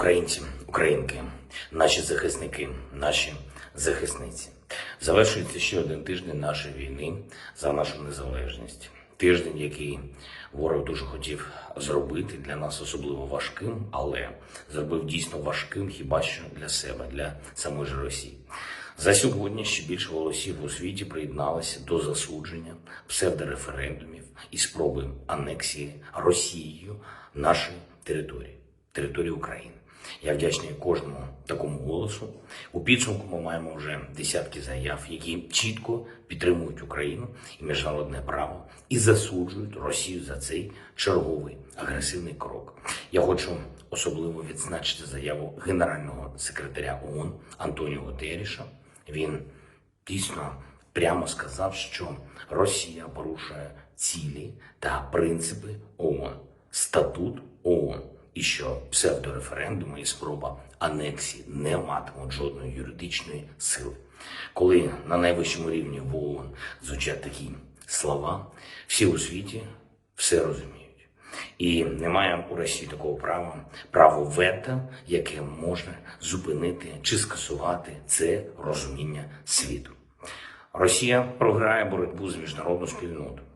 Українці, українки, наші захисники, наші захисниці. Завершується ще один тиждень нашої війни за нашу незалежність. Тиждень, який ворог дуже хотів зробити для нас особливо важким, але зробив дійсно важким хіба що для себе, для самої ж Росії. За сьогодні ще більше голосів у світі приєдналися до засудження псевдореферендумів і спроби анексії Росією нашої території України. Я вдячний кожному такому голосу. У підсумку ми маємо вже десятки заяв, які чітко підтримують Україну і міжнародне право і засуджують Росію за цей черговий агресивний крок. Я хочу особливо відзначити заяву генерального секретаря ООН Антоніо Гутерреша. Він дійсно прямо сказав, що Росія порушує цілі та принципи ООН, статут ООН, і що псевдореферендуми і спроба анексії не матимуть жодної юридичної сили. Коли на найвищому рівні в ООН звучать такі слова, всі у світі все розуміють. І немає у Росії такого права вето, яке може зупинити чи скасувати це розуміння світу. Росія програє боротьбу з міжнародною спільнотою.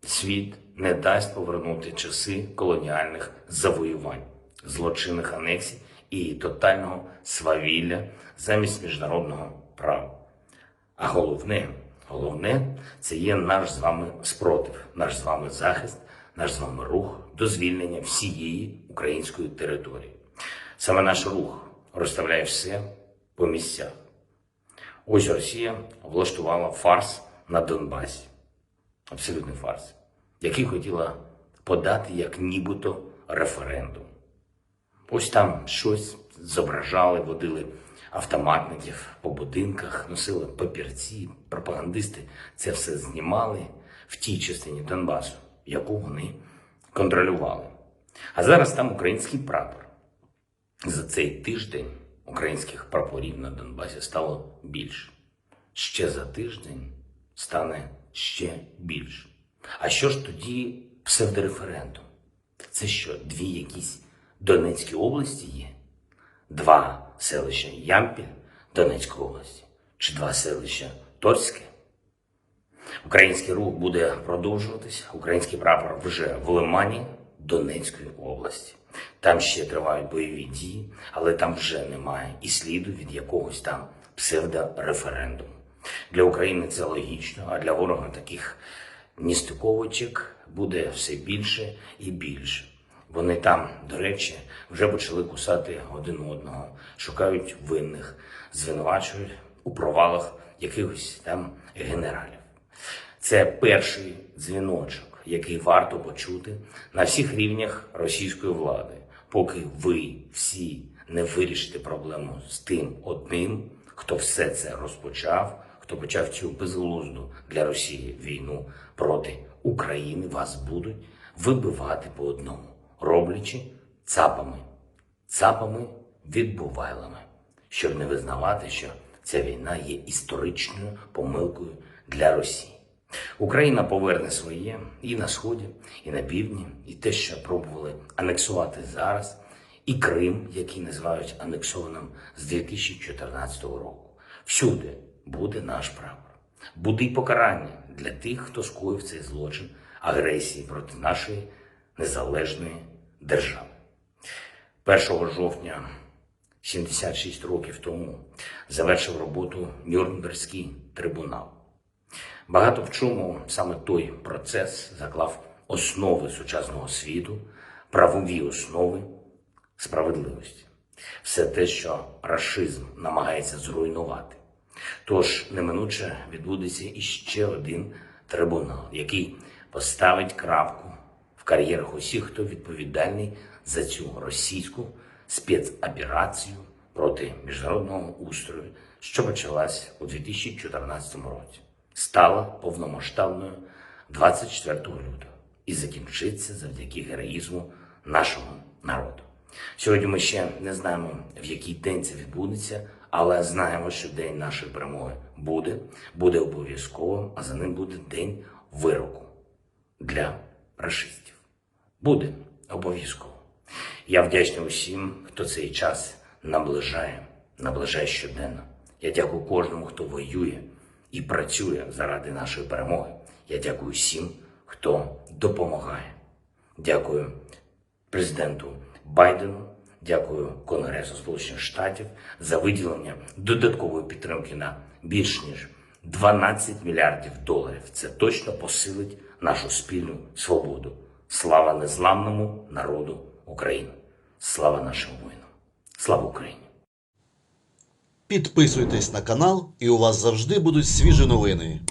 Світ не дасть повернути часи колоніальних завоювань, злочинних анексій і тотального свавілля замість міжнародного права. А головне – це є наш з вами спротив, наш з вами захист, наш з вами рух до звільнення всієї української території. Саме наш рух розставляє все по місцях. Ось Росія влаштувала фарс на Донбасі. Абсолютний фарс, який хотіла подати як нібито референдум. Ось там щось зображали, водили автоматників по будинках, носили папірці, пропагандисти це все знімали в тій частині Донбасу, яку вони контролювали. А зараз там український прапор. За цей тиждень українських прапорів на Донбасі стало більше. Ще за тиждень стане ще більше. А що ж тоді псевдореферендум? Це що, дві якісь Донецькі області є? Два селища Ямпіль Донецької області? Чи два селища Торське? Український рух буде продовжуватися. Український прапор вже в Лимані Донецької області. Там ще тривають бойові дії, але там вже немає і сліду від якогось там псевдореферендуму. Для України це логічно, а для ворога таких нестиковочок буде все більше і більше. Вони там, до речі, вже почали кусати один одного, шукають винних, звинувачують у провалах якихось там генералів. Це перший дзвіночок, який варто почути на всіх рівнях російської влади, поки ви всі не вирішите проблему з тим одним, хто все це розпочав, хто почав цю безглузду для Росії війну проти України, вас будуть вибивати по одному, роблячи цапами відбувайлами, щоб не визнавати, що ця війна є історичною помилкою для Росії. Україна поверне своє і на Сході, і на Півдні, і те, що пробували анексувати зараз, і Крим, який називають анексованим з 2014 року. Всюди буде наш прапор. Буде й покарання для тих, хто скоїв цей злочин агресії проти нашої незалежної держави. 1 жовтня 76 років тому завершив роботу Нюрнберзький трибунал. Багато в чому саме той процес заклав основи сучасного світу, правові основи справедливості. Все те, що рашизм намагається зруйнувати. Тож неминуче відбудеться іще один трибунал, який поставить крапку в кар'єрах усіх, хто відповідальний за цю російську спецоперацію проти міжнародного устрою, що почалась у 2014 році. Стала повномасштабною 24 лютого і закінчиться завдяки героїзму нашого народу. Сьогодні ми ще не знаємо, в який день це відбудеться, але знаємо, що день нашої перемоги буде обов'язково, а за ним буде день вироку для рашистів. Буде обов'язково. Я вдячний усім, хто цей час наближає щоденно. Я дякую кожному, хто воює і працює заради нашої перемоги. Я дякую всім, хто допомагає. Дякую президенту Байдену, дякую Конгресу Сполучених Штатів за виділення додаткової підтримки на більш ніж 12 мільярдів доларів. Це точно посилить нашу спільну свободу. Слава незламному народу України. Слава нашим воїнам. Слава Україні! Підписуйтесь на канал, і у вас завжди будуть свіжі новини.